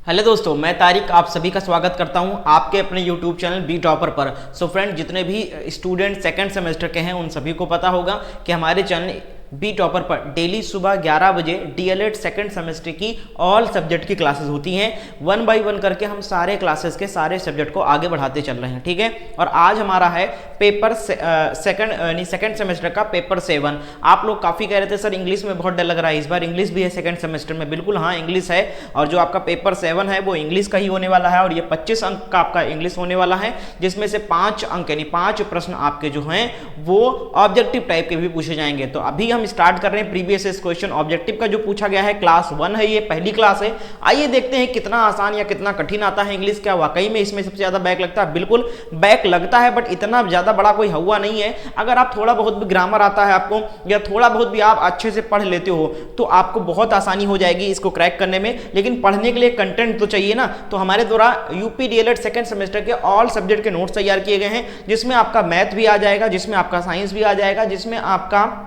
Hello दोस्तों, मैं तारिक आप सभी का स्वागत करता हूं आपके अपने यूट्यूब चैनल बी टॉपर पर। सो फ्रेंड, जितने भी स्टूडेंट सेकंड सेमेस्टर के हैं उन सभी को पता होगा कि हमारे चैनल बी टॉपर पर डेली सुबह 11 बजे डीएलएड सेकंड सेमेस्टर की ऑल सब्जेक्ट की क्लासेस होती हैं। 1 बाय 1 करके हम सारे क्लासेस के सारे सब्जेक्ट को आगे बढ़ाते चल रहे हैं, ठीक है। और आज हमारा है पेपर सेकंड सेमेस्टर का पेपर 7। आप लोग काफ़ी कह रहे थे सर इंग्लिश में बहुत डर लग रहा है, इस बार इंग्लिश भी है सेकंड सेमेस्टर में। बिल्कुल हाँ, इंग्लिश है और जो आपका पेपर 7 है वो इंग्लिश का ही होने वाला है और ये 25 अंक का आपका इंग्लिश होने वाला है, जिसमें से 5 अंक यानी 5 प्रश्न आपके जो हैं वो ऑब्जेक्टिव टाइप के भी पूछे जाएंगे। तो अभी हम स्टार्ट कर रहे हैं प्रीवियस क्वेश्चन। ऑब्जेक्टिव का जो पूछा गया है क्लास 1 है, ये पहली क्लास है। आइए देखते हैं कितना आसान या कितना कठिन आता है इंग्लिश। क्या वाकई में इसमें सबसे ज्यादा बैक लगता है? बिल्कुल बैक लगता है, बट इतना ज्यादा बड़ा कोई हुआ नहीं है। अगर आप थोड़ा बहुत भी ग्रामर आता है आपको या थोड़ा बहुत भी आप अच्छे से पढ़ लेते हो तो आपको बहुत आसानी हो जाएगी इसको क्रैक करने में। लेकिन पढ़ने के लिए कंटेंट तो चाहिए ना। तो हमारे द्वारा यूपी डीएलएड सेकंड सेमेस्टर के ऑल सब्जेक्ट के नोट्स तैयार किए गए हैं, जिसमें आपका मैथ भी आ जाएगा, जिसमें आपका साइंस भी आ जाएगा, जिसमें आपका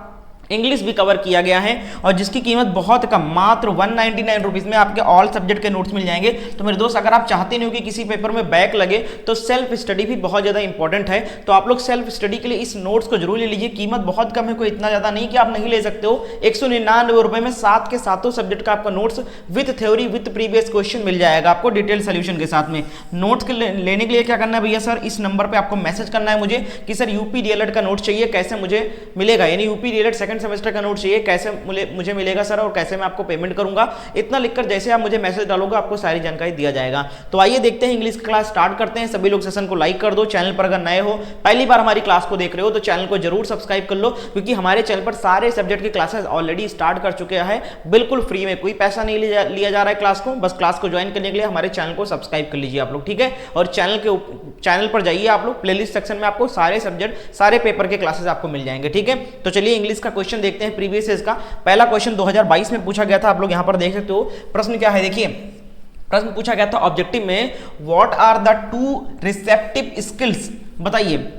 इंग्लिश भी कवर किया गया है और जिसकी कीमत बहुत कम, मात्र 199 रुपीज़ में आपके ऑल सब्जेक्ट के नोट्स मिल जाएंगे। तो मेरे दोस्त, अगर आप चाहते नहीं हो कि किसी पेपर में बैक लगे तो सेल्फ स्टडी भी बहुत ज़्यादा इंपॉर्टेंट है। तो आप लोग सेल्फ स्टडी के लिए इस नोट्स को जरूर ले लीजिए। कीमत बहुत कम है, कोई इतना ज़्यादा नहीं कि आप नहीं ले सकते हो। 199 रुपये में 7 के सातों सब्जेक्ट का आपका notes with theory with previous question मिल जाएगा आपको डिटेल सोल्यूशन के साथ में। नोट्स लेने के लिए क्या करना है भैया सर, इस नंबर पर आपको मैसेज करना है मुझे कि सर यूपी डीएलएड का नोट चाहिए, कैसे मुझे मिलेगा, यानी यूपी डीएलएड सेकंड सेमेस्टर का नोट चाहिए, कैसे मुझे मिलेगा सर और कैसे मैं आपको पेमेंट करूंगा। इतना लिखकर जैसे आप मुझे मैसेज डालोगे आपको सारी जानकारी दिया जाएगा। तो आइए देखते हैं, इंग्लिश की क्लास स्टार्ट करते हैं। सभी लोग सेशन को लाइक कर दो। चैनल पर अगर नए हो, पहली बार हमारी क्लास को देख रहे हो तो चैनल को जरूर सब्सक्राइब कर लो, क्योंकि हमारे चैनल पर सारे सब्जेक्ट की क्लासेस ऑलरेडी स्टार्ट कर चुके हैं बिल्कुल फ्री में। कोई पैसा नहीं लिया जा रहा है क्लास को, बस क्लास को ज्वाइन करने के लिए हमारे चैनल को सब्सक्राइब कर लीजिए आप लोग, ठीक है। और चैनल पर जाइए आप लोग, प्लेलिस्ट सेक्शन में आपको सारे सब्जेक्ट सारे पेपर के क्लासेस आपको मिल जाएंगे, ठीक है। तो चलिए इंग्लिश का क्वेश्चन देखते हैं प्रीवियस ईयर का। पहला क्वेश्चन 2022 में पूछा गया था, आप लोग यहां पर देख सकते हो। प्रश्न क्या है देखिए, प्रश्न पूछा गया था ऑब्जेक्टिव में, what are the 2 receptive skills. बताइए,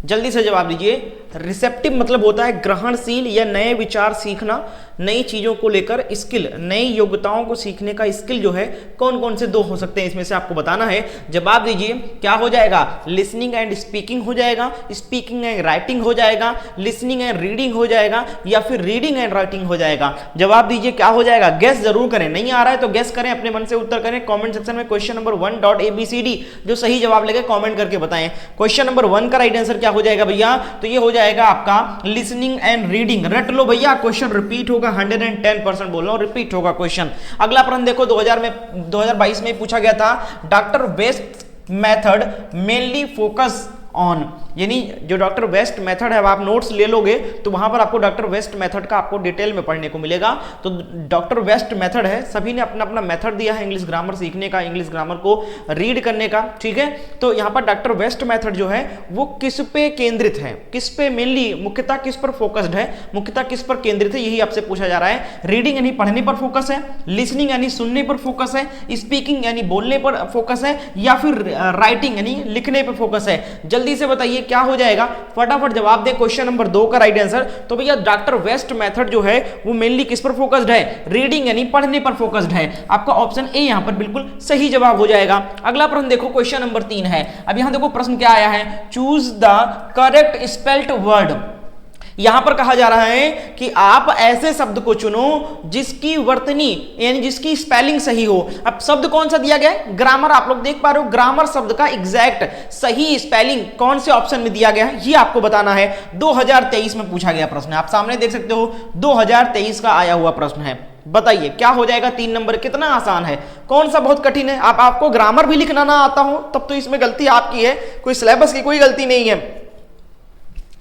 जल्दी से जवाब दीजिए। रिसेप्टिव मतलब होता है ग्रहणशील या नए विचार सीखना, नई चीजों को लेकर स्किल, नई योग्यताओं को सीखने का स्किल जो है कौन कौन से 2 हो सकते हैं इसमें से आपको बताना है। जवाब दीजिए, क्या हो जाएगा? लिसनिंग एंड स्पीकिंग हो जाएगा, स्पीकिंग एंड राइटिंग हो जाएगा, लिसनिंग एंड रीडिंग हो जाएगा, या फिर रीडिंग एंड राइटिंग हो जाएगा। जवाब दीजिए क्या हो जाएगा। गेस जरूर करें, नहीं आ रहा है तो गेस करें, अपने मन से उत्तर करें। कॉमेंट सेक्शन में क्वेश्चन नंबर 1.abcd जो सही जवाब लगे कॉमेंट करके बताएं। क्वेश्चन नंबर 1 का राइट आंसर क्या हो जाएगा भैया? तो ये हो जाएगा आपका लिसनिंग एंड रीडिंग। रट लो भैया, क्वेश्चन रिपीट होगा, 110% बोल रहा हूं, रिपीट होगा क्वेश्चन। अगला प्रश्न देखो, 2022 में पूछा गया था, doctor west method mainly focus on, यानी जो डॉक्टर वेस्ट मेथड है, अब आप नोट्स ले लोगे तो वहां पर आपको डॉक्टर वेस्ट मेथड का आपको डिटेल में पढ़ने को मिलेगा। तो डॉक्टर वेस्ट मेथड है, सभी ने अपना अपना मेथड दिया है इंग्लिश ग्रामर सीखने का, इंग्लिश ग्रामर को रीड करने का, ठीक है। तो यहाँ पर डॉक्टर वेस्ट मेथड जो है वो किस पे केंद्रित है, किस पे मेनली, मुख्यतः किस पर फोकस्ड है, मुख्यतः किस पर केंद्रित है, यही आपसे पूछा जा रहा है। रीडिंग यानी पढ़ने पर फोकस है, लिसनिंग यानी सुनने पर फोकस है, स्पीकिंग यानी बोलने पर फोकस है, या फिर राइटिंग यानी लिखने पर फोकस है। जल्दी से बताइए क्या हो जाएगा, फटाफट जवाब दे। क्वेश्चन नंबर 2 का राइट आंसर, तो भैया डॉक्टर वेस्ट मेथड जो है वो मेनली किस पर फोकस्ड है? रीडिंग यानी पढ़ने पर फोकस्ड है। आपका ऑप्शन ए यहां पर बिल्कुल सही जवाब हो जाएगा। अगला प्रश्न देखो, क्वेश्चन नंबर 3 है। अब यहां देखो प्रश्न क्या आया है, choose the correct spelled word. यहां पर कहा जा रहा है कि आप ऐसे शब्द को चुनो जिसकी वर्तनी यानी जिसकी स्पेलिंग सही हो। अब शब्द कौन सा दिया गया है? ग्रामर। आप लोग देख पा रहे हो, ग्रामर शब्द का एग्जैक्ट सही स्पेलिंग कौन से ऑप्शन में दिया गया है ये आपको बताना है। 2023 में पूछा गया प्रश्न है, आप सामने देख सकते हो, 2023 का आया हुआ प्रश्न है। बताइए क्या हो जाएगा। 3 नंबर कितना आसान है, कौन सा बहुत कठिन है? आपको ग्रामर भी लिखना ना आता हो तब तो इसमें गलती आपकी है, कोई सिलेबस की कोई गलती नहीं है।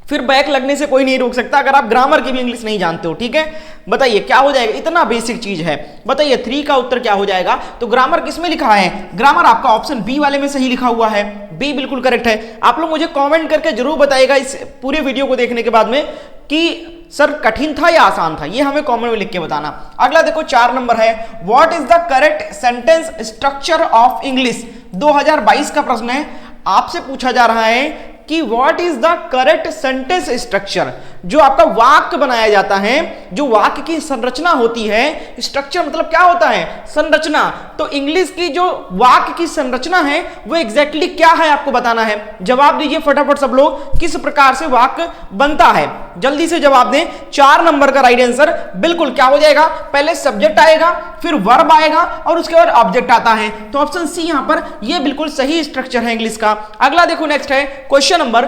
फिर बैक लगने से कोई नहीं रोक सकता अगर आप ग्रामर की भी इंग्लिश नहीं जानते हो, ठीक है। बताइए क्या हो जाएगा, इतना बेसिक चीज है। बताइए 3 का उत्तर क्या हो जाएगा। तो ग्रामर किसमें लिखा है? ग्रामर आपका ऑप्शन बी वाले में सही लिखा हुआ है, बी बिल्कुल करेक्ट है। आप लोग मुझे कमेंट करके जरूर बताइएगा इस पूरे वीडियो को देखने के बाद में कि सर कठिन था या आसान था, ये हमें कमेंट में लिख के बताना। अगला देखो 4 नंबर है, what is the correct sentence structure of English. 2022 का प्रश्न है, आपसे पूछा जा रहा है कि what is the correct sentence structure. जो आपका वाक्य बनाया जाता है, जो वाक्य की संरचना होती है, स्ट्रक्चर मतलब क्या होता है, संरचना। तो इंग्लिश की जो वाक्य की संरचना है वो एग्जैक्टली क्या है आपको बताना है। जवाब दीजिए फटाफट सब लोग, किस प्रकार से वाक्य बनता है, जल्दी से जवाब दें। 4 नंबर का राइट आंसर बिल्कुल क्या हो जाएगा, पहले सब्जेक्ट आएगा, फिर वर्ब आएगा और उसके बाद ऑब्जेक्ट आता है। तो ऑप्शन सी यहां पर ये बिल्कुल सही स्ट्रक्चर है इंग्लिश का। अगला देखो नेक्स्ट है क्वेश्चन नंबर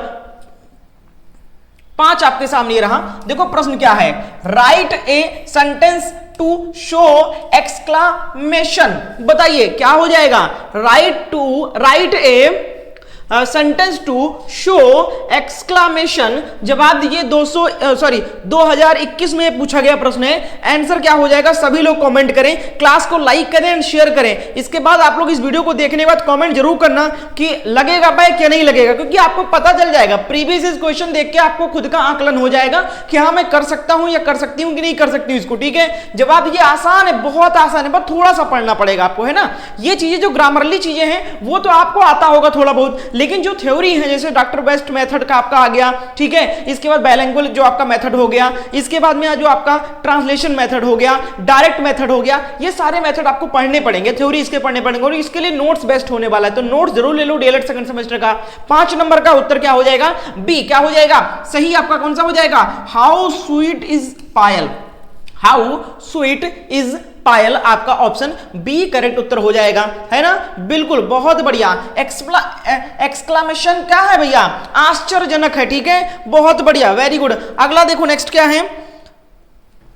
5 आपके सामने रहा। देखो प्रश्न क्या है, write a sentence to show exclamation. बताइए क्या हो जाएगा, write a sentence to show exclamation. जवाब दीजिए 2021 में पूछा गया प्रश्न है। आंसर क्या हो जाएगा, सभी लोग कमेंट करें, क्लास को लाइक करें एंड शेयर करें। इसके बाद आप लोग इस वीडियो को देखने के बाद कमेंट जरूर करना कि लगेगा भाई क्या नहीं लगेगा, क्योंकि आपको पता चल जाएगा प्रीवियस क्वेश्चन देख के आपको खुद का आकलन हो जाएगा कि हाँ मैं कर सकता हूं या कर सकती हूं कि नहीं कर सकती हूं इसको। ठीक है, जवाब दीजिए, आसान है, बहुत आसान है, बस थोड़ा सा पढ़ना पड़ेगा आपको, है ना। ये चीजें जो ग्रामरली चीजें हैं वो तो आपको आता होगा थोड़ा बहुत, लेकिन जो थ्योरी है जैसे डॉक्टर बेस्ट मेथड का आपका आ गया, ठीक है, इसके बाद बाइलिंगुअल जो आपका मेथड हो गया, इसके बाद में जो आपका ट्रांसलेशन मेथड हो गया, डायरेक्ट मेथड हो गया, ये सारे मेथड आपको पढ़ने पड़ेंगे, थ्योरी इसके पढ़ने पड़ेंगे और इसके लिए नोट्स बेस्ट होने वाला है। तो नोट्स जरूर ले लो डीएलएड सेकंड सेमेस्टर का। 5 नंबर का उत्तर क्या हो जाएगा, बी। क्या हो जाएगा सही आपका, कौन सा हो जाएगा, how sweet is Payal. How sweet is Payal, आपका ऑप्शन बी करेक्ट उत्तर हो जाएगा, है ना। बिल्कुल बहुत बढ़िया। एक्सक्लामेशन क्या है भैया, आश्चर्यजनक है, ठीक है, बहुत बढ़िया, वेरी गुड। अगला देखो नेक्स्ट क्या है,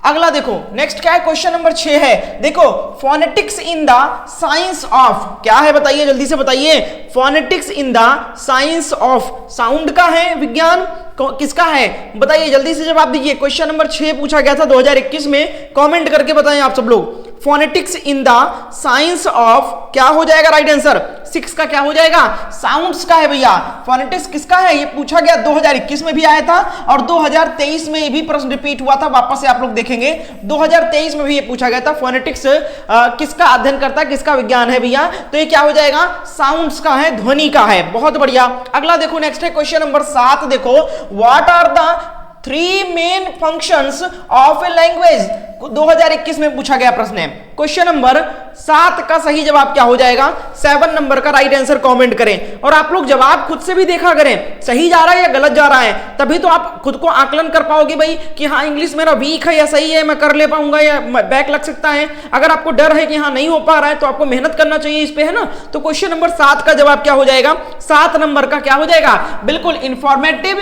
अगला देखो नेक्स्ट क्या है, क्वेश्चन नंबर 6 है। देखो phonetics in the science of, क्या है बताइए जल्दी से बताइए। Phonetics in the science of, sound का है विज्ञान, किसका है बताइए जल्दी से जवाब दीजिए। क्वेश्चन नंबर 6 पूछा गया था 2021 में, कमेंट करके बताएं आप सब लोग। Phonetics in the science of क्या हो जाएगा राइट आंसर, 6 का क्या हो जाएगा, साउंड्स का है भैया। फोनेटिक्स किसका है, ये पूछा गया 2021 में भी आया था और 2023 में भी प्रश्न रिपीट हुआ था, वापस से आप लोग देखेंगे 2023 में भी ये पूछा गया था। फोनेटिक्स किसका अध्ययन करता है, किसका विज्ञान है भैया, तो ये क्या हो जाएगा, साउंड्स का है, ध्वनि का है, बहुत बढ़िया। अगला देखो नेक्स्ट है क्वेश्चन नंबर 7। देखो what are the 3 main functions of a language, 2021 में पूछा गया प्रश्न है। क्वेश्चन नंबर 7 का सही जवाब क्या हो जाएगा, 7 नंबर का राइट आंसर कमेंट करें और आप लोग जवाब खुद से भी देखा करें, सही जा रहा है या गलत जा रहा है, तभी तो आप खुद को आकलन कर पाओगे भाई कि हाँ इंग्लिश मेरा वीक है या सही है, मैं कर ले पाऊंगा या बैक लग सकता है। अगर आपको डर है कि हाँ नहीं हो पा रहा है तो आपको मेहनत करना चाहिए इस पे, है ना। तो क्वेश्चन नंबर 7 का जवाब क्या हो जाएगा, 7 नंबर का क्या हो जाएगा, बिल्कुल इंफॉर्मेटिव,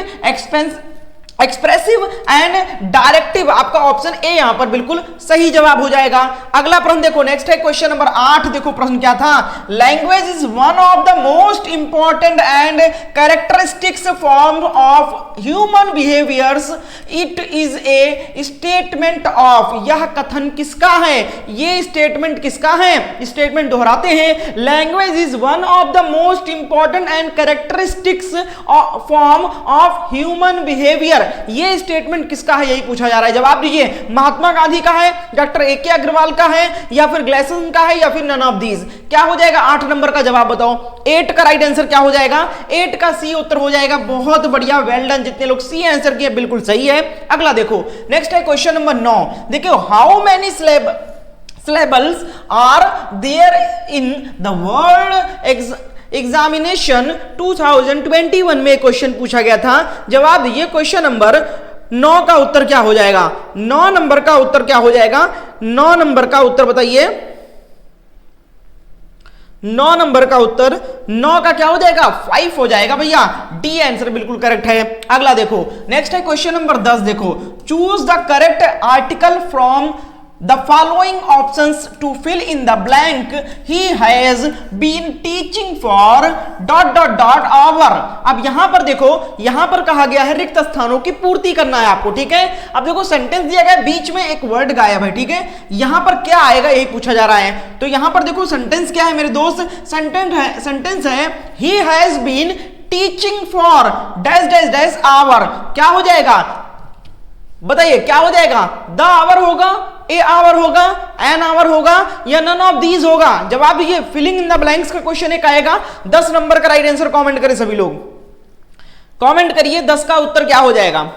एक्सप्रेसिव एंड डायरेक्टिव, आपका ऑप्शन ए यहां पर बिल्कुल सही जवाब हो जाएगा। अगला प्रश्न देखो नेक्स्ट है क्वेश्चन नंबर 8। देखो प्रश्न क्या था, language is one of the most important and characteristics form of human behaviours, it is a statement of, यह कथन किसका है, ये स्टेटमेंट किसका है, स्टेटमेंट दोहराते हैं, language is one of the most important and characteristics form of human behaviour, ये स्टेटमेंट किसका है, यही पूछा जा रहा है। जवाब दीजिए, महात्मा गांधी का है, डॉक्टर ए के अग्रवाल का है या फिर ग्लेसन का है या फिर नन ऑफ दीज, क्या हो जाएगा 8 नंबर का जवाब बताओ। 8 का राइट आंसर क्या हो जाएगा, 8 का सी उत्तर हो जाएगा, बहुत बढ़िया, वेल डन, जितने लोग सी आंसर किए बिल्कुल सही है। अगला देखो नेक्स्ट है क्वेश्चन नंबर 9। देखो how many syllables are there in the world examination 2021 में क्वेश्चन पूछा गया था। जवाब दीजिए क्वेश्चन नंबर 9 का उत्तर क्या हो जाएगा, 9 नंबर का उत्तर क्या हो जाएगा, 9 नंबर का उत्तर बताइए। 9 नंबर का उत्तर 9 का क्या हो जाएगा, 5 हो जाएगा भैया, डी आंसर बिल्कुल करेक्ट है। अगला देखो नेक्स्ट है क्वेश्चन नंबर 10। देखो choose the correct article from the following options to fill in the blank, he has been teaching for ... hour। अब यहां पर देखो, यहां पर कहा गया है रिक्त स्थानों की पूर्ति करना है आपको, ठीक है। अब देखो सेंटेंस दिया गया है, बीच में एक वर्ड गायब है, ठीक है, यहां पर क्या आएगा यही पूछा जा रहा है। तो यहां पर देखो सेंटेंस क्या है मेरे दोस्त, सेंटेंस है he has been teaching for ... hour, क्या हो जाएगा बताइए, क्या हो जाएगा, द आवर होगा, ए आवर होगा, एन आवर होगा या नन ऑफ दीज होगा। जवाब दीजिए, फिलिंग इन द ब्लैंक्स का क्वेश्चन एक आएगा, 10 नंबर का राइट आंसर कमेंट करें सभी लोग। कमेंट करिए 10 का उत्तर क्या हो जाएगा।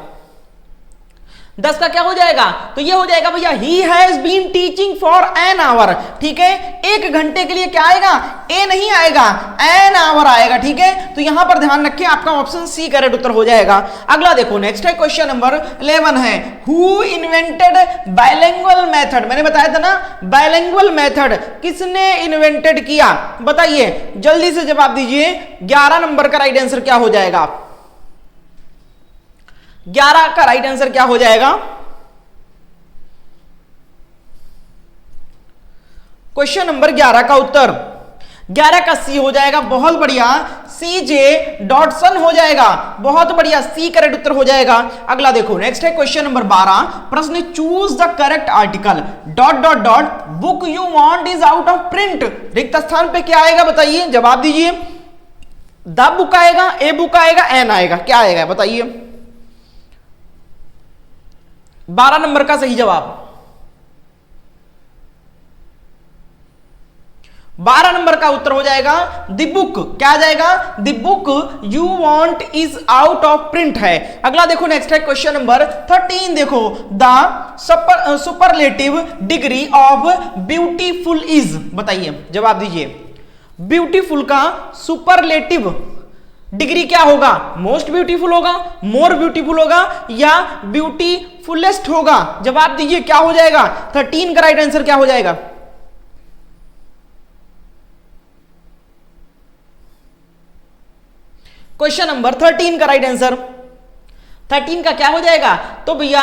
10 का क्या हो जाएगा, तो ये हो जाएगा भैया he has been teaching for an hour. ठीक है, 1 घंटे के लिए क्या आएगा, ए नहीं आएगा, एन आवर आएगा। ठीक है, तो यहां पर ध्यान रखिए आपका ऑप्शन सी करेक्ट उत्तर हो जाएगा। अगला देखो, नेक्स्ट है क्वेश्चन नंबर 11 है, हु इन्वेंटेड बाइलिंगुअल मेथड। मैंने बताया था ना, बाइलिंगुअल मेथड किसने इन्वेंटेड किया, बताइए, जल्दी से जवाब दीजिए। 11 नंबर का राइट आंसर क्या हो जाएगा, 11 का राइट आंसर क्या हो जाएगा। क्वेश्चन नंबर 11 का उत्तर 11 का सी हो जाएगा। बहुत बढ़िया, सी जे डॉटसन हो जाएगा। बहुत बढ़िया, सी करेक्ट उत्तर हो जाएगा। अगला देखो, नेक्स्ट है क्वेश्चन नंबर 12, प्रश्न choose the correct article dot dot dot book you want is out of print. रिक्त स्थान पे क्या आएगा, बताइए, जवाब दीजिए। द बुक आएगा, ए बुक आएगा, एन आएगा, क्या आएगा बताइए। 12 नंबर का सही जवाब, 12 नंबर का उत्तर हो जाएगा द बुक। क्या आ जाएगा, the book you want is out of print है। अगला देखो, नेक्स्ट है क्वेश्चन नंबर 13। देखो, the superlative degree of beautiful is, बताइए, जवाब दीजिए। ब्यूटीफुल का सुपरलेटिव डिग्री क्या होगा, मोस्ट ब्यूटीफुल होगा, मोर ब्यूटीफुल होगा, या ब्यूटीफुलेस्ट होगा। जवाब दीजिए, क्या हो जाएगा। 13 का राइट आंसर क्या हो जाएगा। क्वेश्चन नंबर 13 का राइट आंसर, 13 का क्या हो जाएगा, तो भैया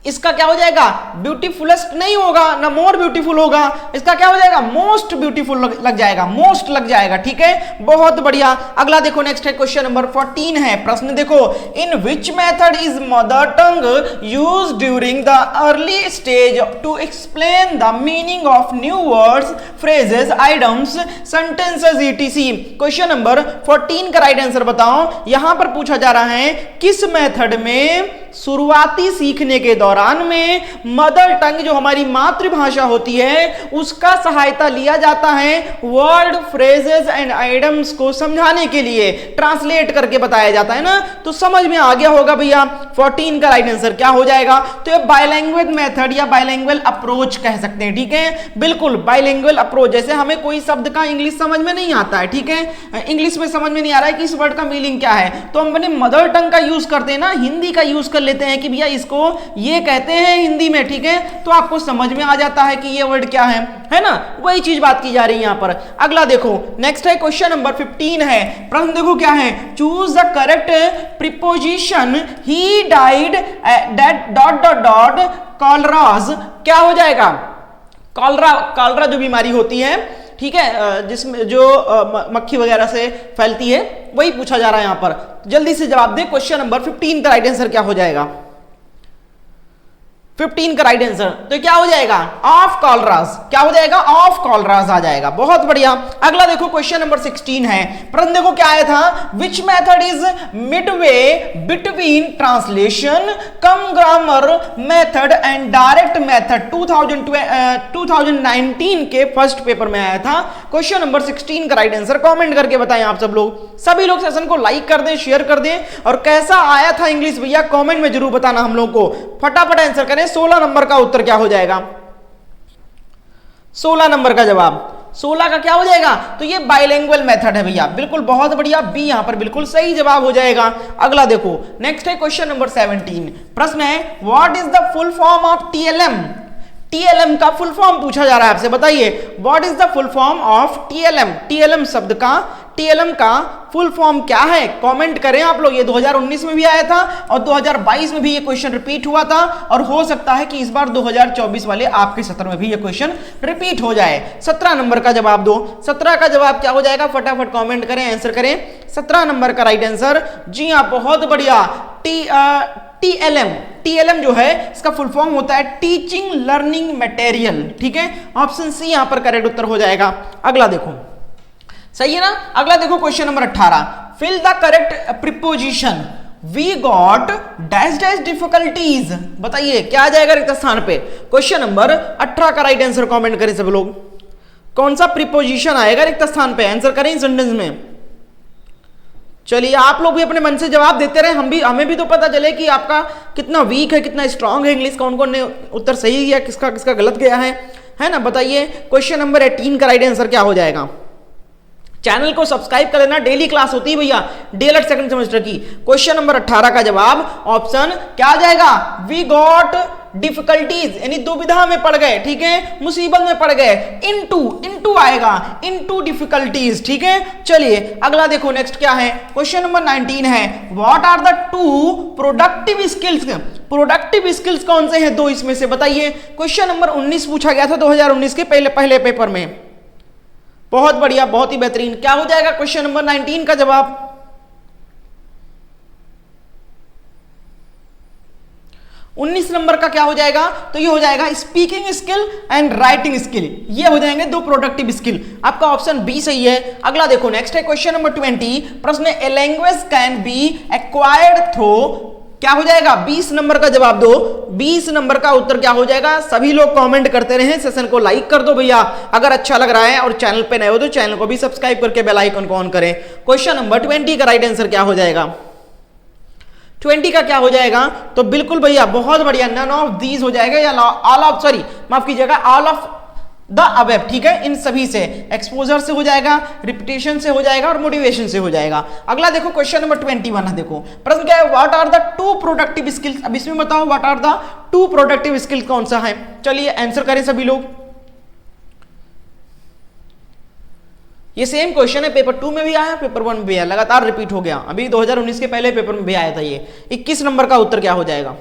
इसका क्या हो जाएगा, ब्यूटीफुलेस्ट नहीं होगा, ना मोर ब्यूटीफुल होगा, इसका क्या हो जाएगा, मोस्ट ब्यूटीफुल लग जाएगा, मोस्ट लग जाएगा। ठीक है, बहुत बढ़िया। अगला देखो, नेक्स्ट है क्वेश्चन नंबर 14 है, प्रश्न देखो, in which method is mother tongue use during the early stage to explain the meaning of new words, phrases, items, sentences etc. Question number 14 का राइट आंसर बताओ। यहां पर पूछा जा रहा है, किस मेथड में शुरुआती सीखने के दौरान में मदर टंग जो हमारी मातृभाषा होती है उसका सहायता लिया जाता है वर्ड, फ्रेजेस एंड आइटम्स को समझाने के लिए, ट्रांसलेट करके बताया जाता है ना, तो समझ में आ गया होगा भैया। 14 का राइट आंसर क्या हो जाएगा, तो ये बाइलैंग्वेज मेथड या बाइलैंग्वेज अप्रोच कह सकते हैं। ठीक है, बिल्कुल बाइलैंग्वेज अप्रोच। जैसे हमें कोई शब्द का इंग्लिश समझ में नहीं आता है, ठीक है, इंग्लिश में समझ में नहीं आ रहा है कि इस वर्ड का मीनिंग क्या है, तो हम अपने मदर टंग का यूज करते हैं ना, हिंदी का यूज लेते हैं कि भैया इसको ये कहते हैं हिंदी में। ठीक है, तो आपको समझ में आ जाता है कि ये वर्ड क्या है ना, वही चीज बात की जा रही है यहां पर। अगला देखो, नेक्स्ट है क्वेश्चन नंबर 15 है, प्रश्न देखो क्या है, choose the correct preposition he died that dot dot dot कॉलराज। क्या हो जाएगा, कॉलरा जो बीमारी होती है, ठीक है, जिसमें जो मक्खी वगैरह से फैलती है, वही पूछा जा रहा है यहां पर। जल्दी से जवाब दे, क्वेश्चन नंबर 15 का राइट आंसर क्या हो जाएगा। 15 का राइट आंसर तो क्या हो जाएगा, ऑफ कॉलराज। क्या हो जाएगा, ऑफ कॉलराज आ जाएगा। बहुत बढ़िया। अगला देखो, क्वेश्चन नंबर 16 है, प्रश्न देखो क्या आया था, विच method is Midway between translation, come grammar method and direct method. 2019 के फर्स्ट पेपर में आया था। क्वेश्चन नंबर 16 का राइट आंसर कमेंट करके बताएं आप सब लोग। सभी लोग सेशन को लाइक कर दें, शेयर कर दें, और कैसा आया था इंग्लिश भैया कमेंट में जरूर बताना हम लोग को। फटाफट आंसर करें। 16 नंबर का उत्तर क्या हो जाएगा, 16 नंबर का जवाब, 16 का क्या हो जाएगा, तो ये बाइलिंगुअल मेथड है भैया। बिल्कुल, बहुत बढ़िया, बी यहां पर बिल्कुल सही जवाब हो जाएगा। अगला देखो, नेक्स्ट है क्वेश्चन नंबर 17। प्रश्न है, what is the full form of TLM. TLM का फुल फॉर्म पूछा जा रहा है आपसे, बताइए what is the full form of TLM. TLM शब्द का, टीएलएम का फुल फॉर्म क्या है, कमेंट करें आप लोग। ये 2019 में भी आया था और 2022 में भी ये क्वेश्चन रिपीट हुआ था, और हो सकता है कि इस बार 2024 वाले आपके सत्र में भी ये क्वेश्चन रिपीट हो जाए। 17 नंबर का जवाब दो। 17 का जवाब क्या हो जाएगा, फटाफट कमेंट करें, आंसर करें। 17 नंबर का राइट आंसर, जी हाँ, बहुत बढ़िया, टीएलएम। टीएलएम जो है इसका फुल फॉर्म होता है टीचिंग लर्निंग मटेरियल। ठीक है, ऑप्शन सी यहां पर करेक्ट उत्तर हो जाएगा। अगला देखो, सही है ना। अगला देखो, question number 18, fill the correct preposition we got dash dash difficulties. बताइए क्या आ जाएगा रिक्त स्थान पे। क्वेश्चन नंबर 18 का राइट आंसर कमेंट करें सब लोग। कौन सा प्रीपोजिशन आएगा रिक्त स्थान पे, आंसर करें सेंटेंस में। चलिए आप लोग भी अपने मन से जवाब देते रहे, हमें भी तो पता चले कि आपका कितना वीक है, कितना स्ट्रांग है इंग्लिश, कौन कौन ने उत्तर सही किया, किसका किसका गलत गया है ना। बताइए क्वेश्चन नंबर 18 का राइट आंसर क्या हो जाएगा। चैनल को सब्सक्राइब कर लेना, डेली क्लास होती है भैया डीएलएड सेकंड सेमेस्टर की। क्वेश्चन नंबर 18 का जवाब ऑप्शन क्या आ जाएगा, वी गॉट डिफिकल्टीज, यानी दुविधा में पड़ गए, ठीक है, मुसीबत में पड़ गए, इनटू आएगा, इनटू डिफिकल्टीज, ठीक है। चलिए अगला देखो नेक्स्ट क्या है, क्वेश्चन नंबर 19 है, what are the two productive skills. Productive skills कौन से हैं दो इसमें से, बताइए। क्वेश्चन नंबर 19 पूछा गया था 2019 के पहले पेपर में। बहुत बढ़िया, बहुत ही बेहतरीन। क्या हो जाएगा क्वेश्चन नंबर 19 का जवाब, 19 नंबर का क्या हो जाएगा, तो ये हो जाएगा speaking skill and writing skill, ये हो जाएंगे दो प्रोडक्टिव स्किल। आपका ऑप्शन बी सही है। अगला देखो नेक्स्ट है क्वेश्चन नंबर 20, प्रश्न a language can be acquired through, क्या हो जाएगा, 20 नंबर का जवाब दो। 20 नंबर का उत्तर क्या हो जाएगा, सभी लोग कमेंट करते रहे, सेशन को लाइक कर दो भैया अगर अच्छा लग रहा है, और चैनल पे नए हो तो चैनल को भी सब्सक्राइब करके बेल आइकन को ऑन करें। क्वेश्चन नंबर 20 का राइट आंसर क्या हो जाएगा, 20 का क्या हो जाएगा, तो बिल्कुल भैया बहुत बढ़िया, नन ऑफ दीज हो जाएगा, या ऑल ऑफ, सॉरी माफ कीजिएगा, ऑल ऑफ द अबव, ठीक है, इन सभी से, एक्सपोजर से हो जाएगा, रिपीटेशन से हो जाएगा और मोटिवेशन से हो जाएगा। अगला देखो क्वेश्चन नंबर 21 है, देखो प्रश्न क्या है, what are the two productive skills. अब इसमें बताओ what are the two productive skills कौन सा है, चलिए आंसर करें सभी लोग। ये सेम क्वेश्चन है, पेपर 2 में भी आया, पेपर 1 में भी आया, लगातार रिपीट हो गया, अभी 2019 के पहले पेपर में भी आया था ये। 21 नंबर का उत्तर क्या हो जाएगा,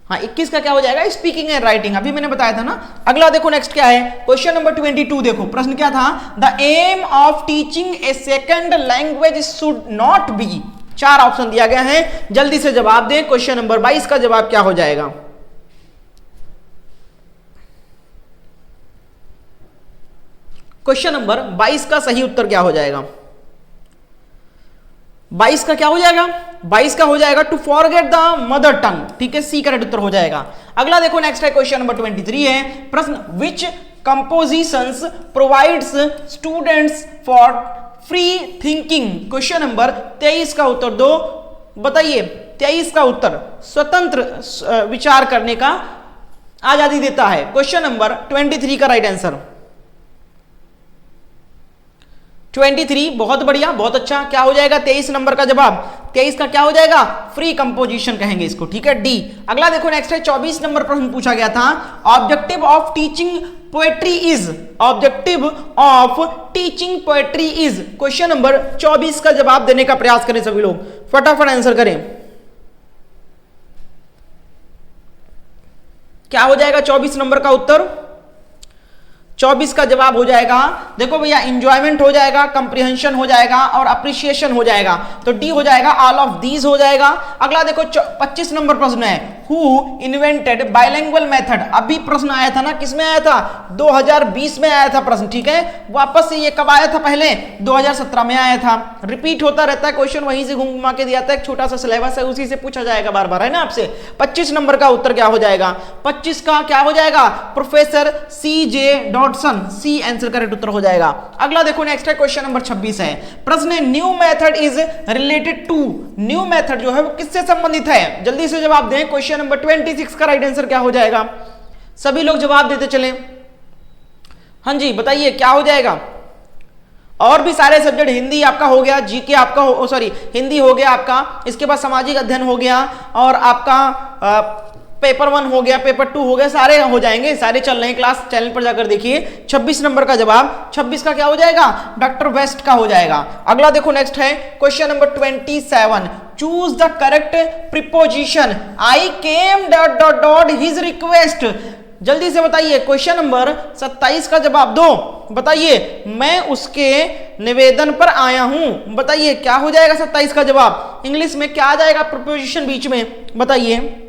हाँ 21 का क्या हो जाएगा, स्पीकिंग एंड राइटिंग, अभी मैंने बताया था ना। अगला देखो नेक्स्ट क्या है, क्वेश्चन नंबर 22 देखो, प्रश्न क्या था, the aim of teaching a second language should not be, 4 option दिया गया है, जल्दी से जवाब दें। क्वेश्चन नंबर 22 का जवाब क्या हो जाएगा, क्वेश्चन नंबर 22 का सही उत्तर क्या हो जाएगा, 22 का क्या हो जाएगा, 22 का हो जाएगा to forget the mother tongue, ठीक है, सी करेक्ट उत्तर हो जाएगा। अगला देखो नेक्स्ट है क्वेश्चन नंबर 23 है, प्रश्न which compositions provides students for free thinking. Question number 23 का उत्तर दो, बताइए। 23 का उत्तर स्वतंत्र विचार करने का आजादी देता है। क्वेश्चन नंबर 23 का राइट आंसर 23, बहुत बढ़िया, बहुत अच्छा। क्या हो जाएगा 23 नंबर का जवाब, 23 का क्या हो जाएगा, फ्री कंपोजिशन कहेंगे इसको, ठीक है, डी। अगला देखो नेक्स्ट है 24 नंबर प्रश्न पूछा गया था, objective of teaching poetry is, objective of teaching poetry is. Question number 24 का जवाब देने का प्रयास करें सभी लोग, फटाफट आंसर करें। क्या हो जाएगा 24 नंबर का उत्तर, 24 का जवाब हो जाएगा, देखो भैया, इंजॉयमेंट हो जाएगा, कंप्रीहेंशन हो जाएगा और अप्रिशिएशन हो जाएगा, तो डी हो जाएगा, ऑल ऑफ दीज हो जाएगा। अगला देखो 25 नंबर प्रश्न है, हु इन्वेंटेड बाइलिंगुअल मेथड। अभी प्रश्न आया था ना, किसमें आया था, 2020 में आया था प्रश्न, ठीक है, वापस से ये कब आया था, पहले 2017 में आया था, रिपीट होता रहता है क्वेश्चन, वहीं से घूम घुमा के दिया था, एक छोटा सा सिलेबस है, उसी से पूछा जाएगा बार बार, है ना आपसे। 25 नंबर का उत्तर क्या हो जाएगा, 25 का क्या हो जाएगा, professor CJ Dotson, C answer correct उत्तर हो जाएगा। अगला देखो नेक्स्ट है क्वेश्चन नंबर 26 है, प्रश्न है new method is related to, new method जो है वो किससे संबंधित है, जल्दी से जवाब दें। क्वेश्चन नंबर 26 का राइट आंसर क्या हो जाएगा, सभी लोग जवाब देते चलें, हाँ जी बताइए क्या हो जाएगा। और भी सारे सब्जेक्ट, हिंदी आपका हो गया, जीके आपका हो, सॉरी हिंदी हो गया आपका, इसके बाद सामाजिक अध्ययन हो गया, और आपका पेपर 1 हो गया, पेपर 2 हो गया, सारे हो जाएंगे, सारे चल रहे हैं क्लास, चैनल पर जाकर देखिए। 26 नंबर का जवाब, 26 का क्या हो जाएगा, डॉक्टर वेस्ट का हो जाएगा। अगला देखो नेक्स्ट है question number 27, choose the correct preposition, I came dot dot dot his request. जल्दी से बताइए, क्वेश्चन नंबर 27 का जवाब दो, बताइए, मैं उसके निवेदन पर आया हूं, बताइए क्या हो जाएगा 27 का जवाब, इंग्लिश में क्या आ जाएगा प्रीपोजिशन बीच में, बताइए।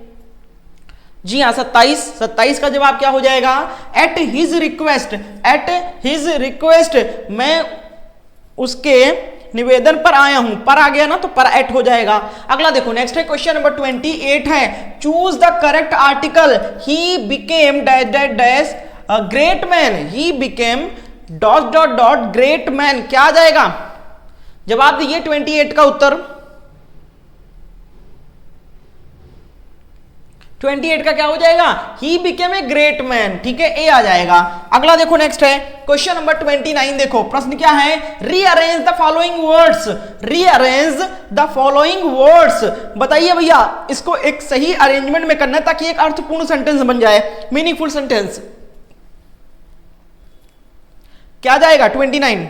जी हाँ 27 का जवाब क्या हो जाएगा, at his request, at his request, मैं उसके निवेदन पर आया हूं, पर आ गया ना तो पर एट हो जाएगा। अगला देखो नेक्स्ट है क्वेश्चन नंबर 28 है, choose the correct article, he became dash dash dash great man, he became dot dot dot great man, क्या आ जाएगा, जवाब दीजिए 28 का उत्तर। 28 का क्या हो जाएगा? He became a great man. ठीक है, ए आ जाएगा। अगला देखो, नेक्स्ट है क्वेश्चन नंबर 29। देखो प्रश्न क्या है, rearrange the following words. Rearrange the following words. बताइए भैया, इसको एक सही अरेंजमेंट में करना है ताकि एक अर्थपूर्ण सेंटेंस बन जाए, मीनिंगफुल सेंटेंस। क्या जाएगा 29?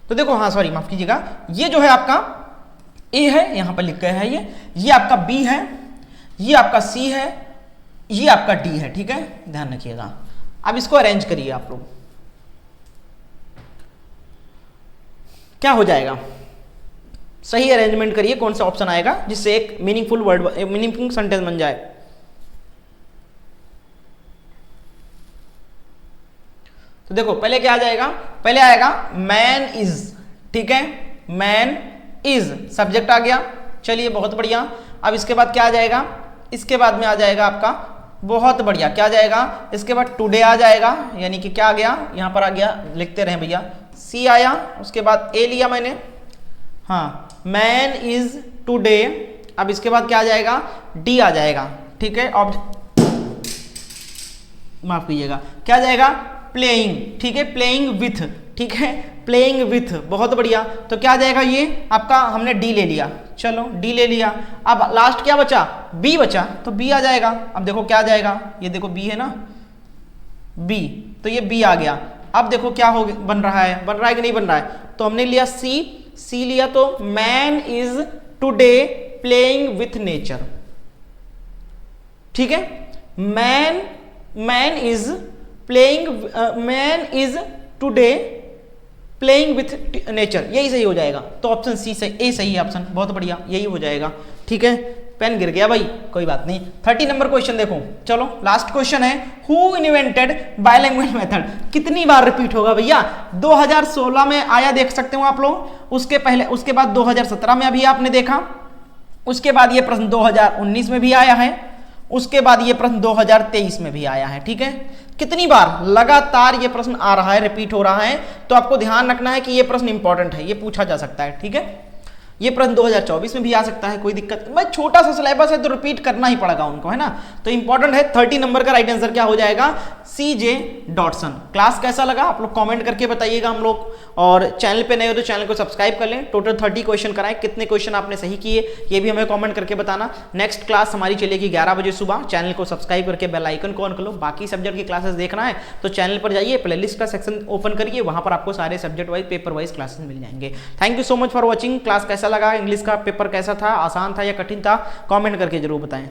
तो देखो, हाँ सॉरी माफ कीजिएगा, ये जो है आपका ए है, यहां पर लिख गया है ये आपका बी है, ये आपका सी है, ये आपका डी है। ठीक है, ध्यान रखिएगा। अब इसको अरेंज करिए आप लोग, क्या हो जाएगा? सही अरेंजमेंट करिए, कौन सा ऑप्शन आएगा जिससे एक मीनिंगफुल वर्ड, मीनिंगफुल सेंटेंस बन जाए। तो देखो पहले क्या आ जाएगा, पहले आएगा मैन इज। ठीक है, मैन इज सब्जेक्ट आ गया। चलिए बहुत बढ़िया। अब इसके बाद क्या आ जाएगा? इसके बाद में आ जाएगा आपका, बहुत बढ़िया, क्या आ जाएगा? इसके बाद टुडे आ जाएगा, यानी कि क्या आ गया? यहां पर आ गया, लिखते रहे भैया, सी आया, उसके बाद ए लिया मैंने, हाँ, मैन इज टुडे। अब इसके बाद क्या आ जाएगा? डी आ जाएगा। ठीक है, माफ कीजिएगा, क्या आ जाएगा? प्लेइंग। ठीक है, प्लेइंग विथ। ठीक है, प्लेइंग विथ, बहुत बढ़िया। तो क्या आ जाएगा? ये आपका हमने डी ले लिया, चलो डी ले लिया। अब लास्ट क्या बचा? बी बचा, तो बी आ जाएगा। अब देखो क्या आ जाएगा, ये देखो बी है ना, बी, तो ये बी आ गया। अब देखो क्या हो बन रहा है, बन रहा है कि नहीं बन रहा है? तो हमने लिया सी, सी लिया, तो man is today playing with nature. ठीक है, man is playing, man is today playing with nature, यही सही हो जाएगा। तो ऑप्शन सी से ए सही है ऑप्शन, बहुत बढ़िया, यही हो जाएगा। ठीक है, पेन गिर गया भाई, कोई बात नहीं। 30 नंबर क्वेश्चन देखो, चलो लास्ट क्वेश्चन है, हु इन्वेंटेड बायलैंग्वेज मेथड। कितनी बार रिपीट होगा भैया? 2016 में आया, देख सकते हो आप लोग, उसके पहले, उसके बाद 2017 में अभी आपने देखा, उसके बाद ये प्रश्न 2019 में भी आया है, उसके बाद ये प्रश्न 2023 में भी आया है। ठीक है, कितनी बार लगातार ये प्रश्न आ रहा है, रिपीट हो रहा है। तो आपको ध्यान रखना है कि ये प्रश्न इंपॉर्टेंट है, ये पूछा जा सकता है। ठीक है, ये प्रश्न 2024 में भी आ सकता है, कोई दिक्कत भाई, छोटा सा सिलेबस है तो रिपीट करना ही पड़ेगा उनको, है ना। तो इंपॉर्टेंट है। 30 नंबर का राइट आंसर क्या हो जाएगा? CJ Dotson. क्लास कैसा लगा आप लोग कमेंट करके बताइएगा हम लोग, और चैनल पे नए हो तो चैनल को सब्सक्राइब कर लें। टोटल 30 क्वेश्चन कराएं, कितने क्वेश्चन आपने सही किए ये भी हमें कमेंट करके बताना। नेक्स्ट क्लास हमारी चलेगी 11 बजे सुबह। चैनल को सब्सक्राइब करके बेल आइकन को ऑन कर लो। बाकी सब्जेक्ट की क्लासेस देखना है तो चैनल पर जाइए, प्लेलिस्ट का सेक्शन ओपन करिए, वहां पर आपको सारे subject wise, paper wise classes मिल जाएंगे। Thank you so much for watching. Class कैसा लगा, इंग्लिश का पेपर कैसा था, आसान था या कठिन था, कमेंट करके जरूर बताएं।